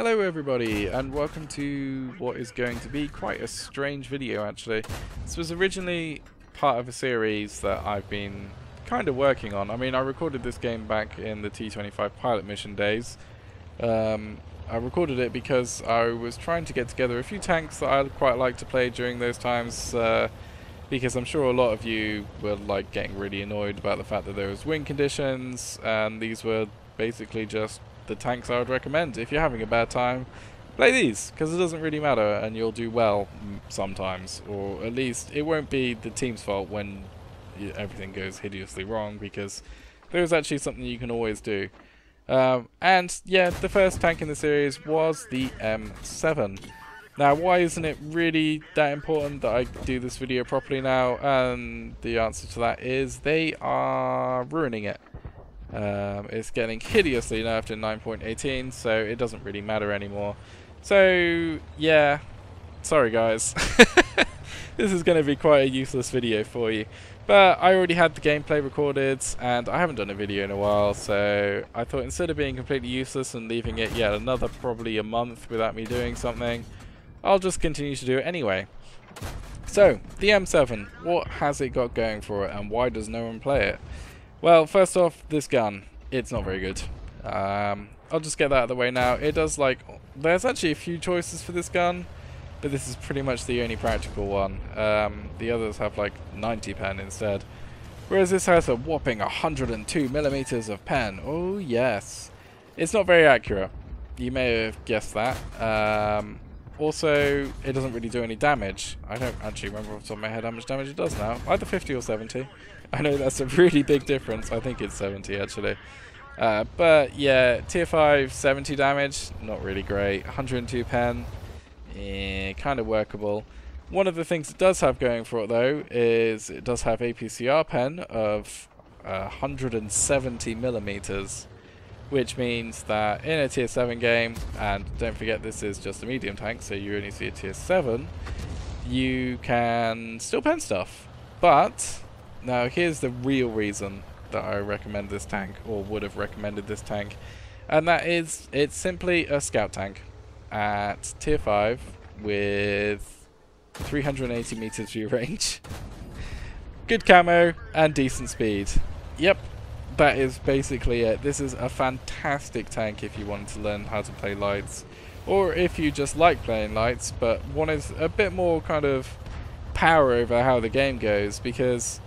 Hello everybody, and welcome to what is going to be quite a strange video actually. This was originally part of a series that I've been kind of working on. I mean, I recorded this game back in the T25 pilot mission days. I recorded it because I was trying to get together a few tanks that I'd quite like to play during those times, because I'm sure a lot of you were like getting really annoyed about the fact that there was win conditions, and these were basically just the tanks I would recommend. If you're having a bad time, play these, because it doesn't really matter and you'll do well sometimes, or at least it won't be the team's fault when everything goes hideously wrong, because there's actually something you can always do. And yeah, the first tank in the series was the M7. Now, why isn't it really that important that I do this video properly now? And the answer to that is they are ruining it. It's getting hideously nerfed in 9.18, so it doesn't really matter anymore. So, yeah, sorry guys. This is going to be quite a useless video for you. But I already had the gameplay recorded, and I haven't done a video in a while, so I thought instead of being completely useless and leaving it yet another probably a month without me doing something, I'll just continue to do it anyway. So, the M7, what has it got going for it, and why does no one play it? Well, first off, this gun, it's not very good. I'll just get that out of the way now. It does there's actually a few choices for this gun, but this is pretty much the only practical one. The others have like 90 pen instead. Whereas this has a whopping 102 millimeters of pen. Oh yes. It's not very accurate. You may have guessed that. Also, it doesn't really do any damage. I don't actually remember off the top of my head how much damage it does now. Either 50 or 70. I know that's a really big difference. I think it's 70 actually. But yeah, tier 5, 70 damage, not really great. 102 pen, kind of workable. One of the things it does have going for it though is it does have APCR pen of 170 millimeters, which means that in a tier 7 game, and don't forget this is just a medium tank, so you only see a tier 7, you can still pen stuff. But now here's the real reason that I recommend this tank, or would have recommended this tank, and that is it's simply a scout tank at tier 5 with 380 meters view range, good camo and decent speed. Yep, that is basically it. This is a fantastic tank if you wanted to learn how to play lights, or if you just like playing lights but wanted a bit more kind of power over how the game goes, because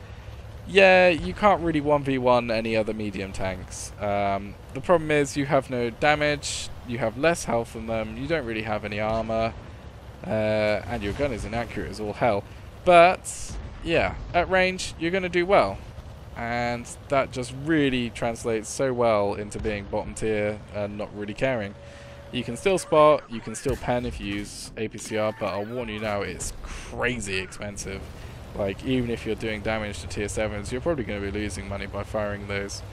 yeah, you can't really 1v1 any other medium tanks. The problem is you have no damage, you have less health than them, you don't really have any armor, and your gun is inaccurate as all hell. But yeah, at range you're going to do well, and that just really translates so well into being bottom tier and not really caring. You can still spot, you can still pen if you use APCR, but I'll warn you now, it's crazy expensive. Like, even if you're doing damage to tier 7s, you're probably going to be losing money by firing those.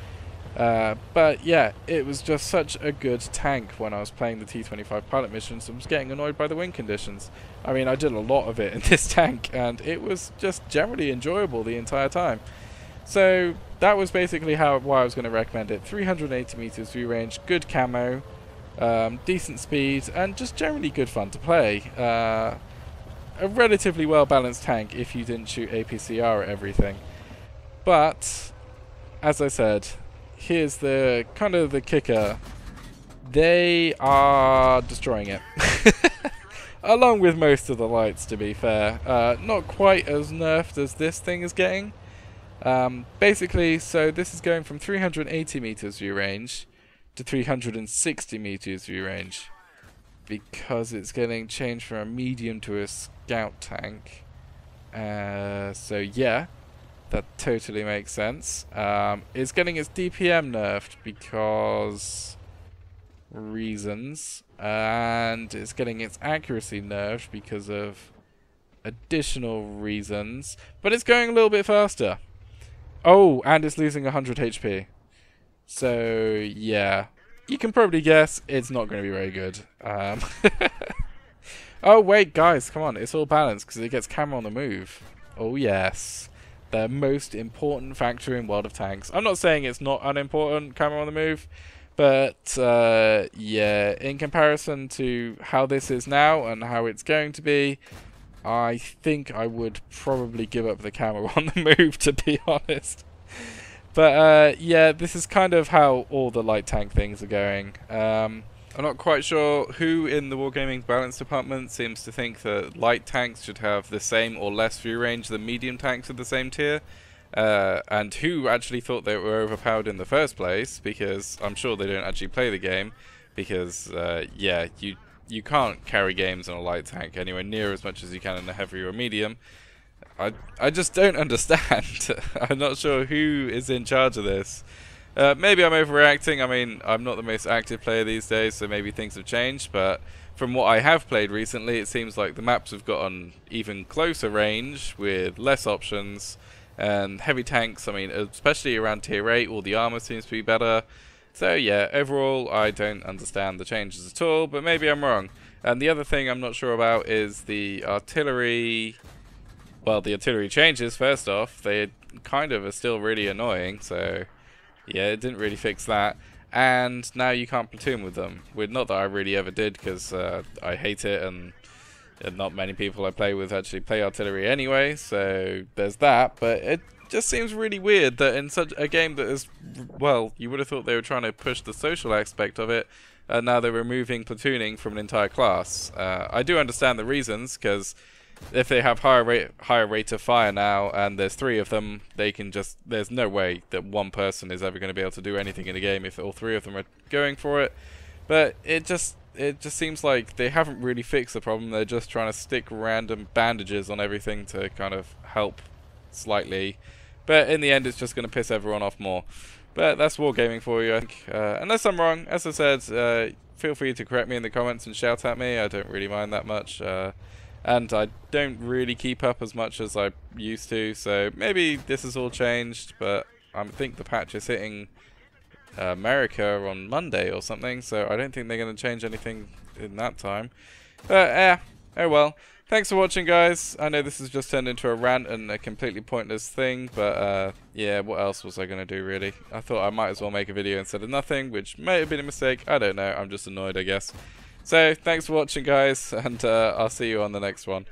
But yeah, it was just such a good tank when I was playing the T25 pilot missions and was getting annoyed by the win conditions. I mean, I did a lot of it in this tank, and it was just generally enjoyable the entire time. So that was basically why I was going to recommend it. 380 meters view range, good camo, decent speed, and just generally good fun to play. A relatively well balanced tank if you didn't shoot APCR at everything. But as I said, here's the kind of the kicker. They are destroying it. Along with most of the lights, to be fair. Not quite as nerfed as this thing is getting. Basically, so this is going from 380 meters view range to 360 meters view range, because it's getting changed from a medium to a scout tank. So yeah, that totally makes sense. It's getting its DPM nerfed because reasons, and it's getting its accuracy nerfed because of additional reasons, but it's going a little bit faster. Oh, and it's losing 100 HP. So yeah, you can probably guess it's not going to be very good. Oh wait, guys, come on, it's all balanced because it gets camera on the move. Oh yes, the most important factor in World of Tanks. I'm not saying it's not unimportant, camera on the move, But yeah, in comparison to how this is now and how it's going to be, I think I would probably give up the camera on the move, to be honest. But yeah, this is kind of how all the light tank things are going. I'm not quite sure who in the Wargaming balance department seems to think that light tanks should have the same or less view range than medium tanks of the same tier. And who actually thought they were overpowered in the first place, because I'm sure they don't actually play the game, because yeah, you can't carry games on a light tank anywhere near as much as you can in a heavy or medium. I just don't understand. I'm not sure who is in charge of this. Maybe I'm overreacting. I mean, I'm not the most active player these days, so maybe things have changed, but from what I have played recently, it seems like the maps have gotten even closer range with less options. And heavy tanks, I mean, especially around tier 8, all the armor seems to be better. So yeah, overall, I don't understand the changes at all, but maybe I'm wrong. And the other thing I'm not sure about is the artillery. Well, the artillery changes, first off. They kind of are still really annoying, so yeah, it didn't really fix that. And now you can't platoon with them. Not that I really ever did, because I hate it, and not many people I play with actually play artillery anyway, so there's that. But it just seems really weird that in such a game that is, well, you would have thought they were trying to push the social aspect of it, and now they're removing platooning from an entire class. I do understand the reasons, because if they have higher rate of fire now, and there's 3 of them, they can just, there's no way that one person is ever going to be able to do anything in the game if all 3 of them are going for it. But it just seems like they haven't really fixed the problem. They're just trying to stick random bandages on everything to kind of help slightly. But in the end, it's just going to piss everyone off more. But that's wargaming for you, I think. Unless I'm wrong, as I said, feel free to correct me in the comments and shout at me. I don't really mind that much. And I don't really keep up as much as I used to, so maybe this has all changed, but I think the patch is hitting America on Monday or something, so I don't think they're going to change anything in that time. But yeah, oh well. Thanks for watching, guys. I know this has just turned into a rant and a completely pointless thing, but yeah, what else was I going to do, really? I thought I might as well make a video instead of nothing, which may have been a mistake. I don't know. I'm just annoyed, I guess. So, thanks for watching, guys, and I'll see you on the next one.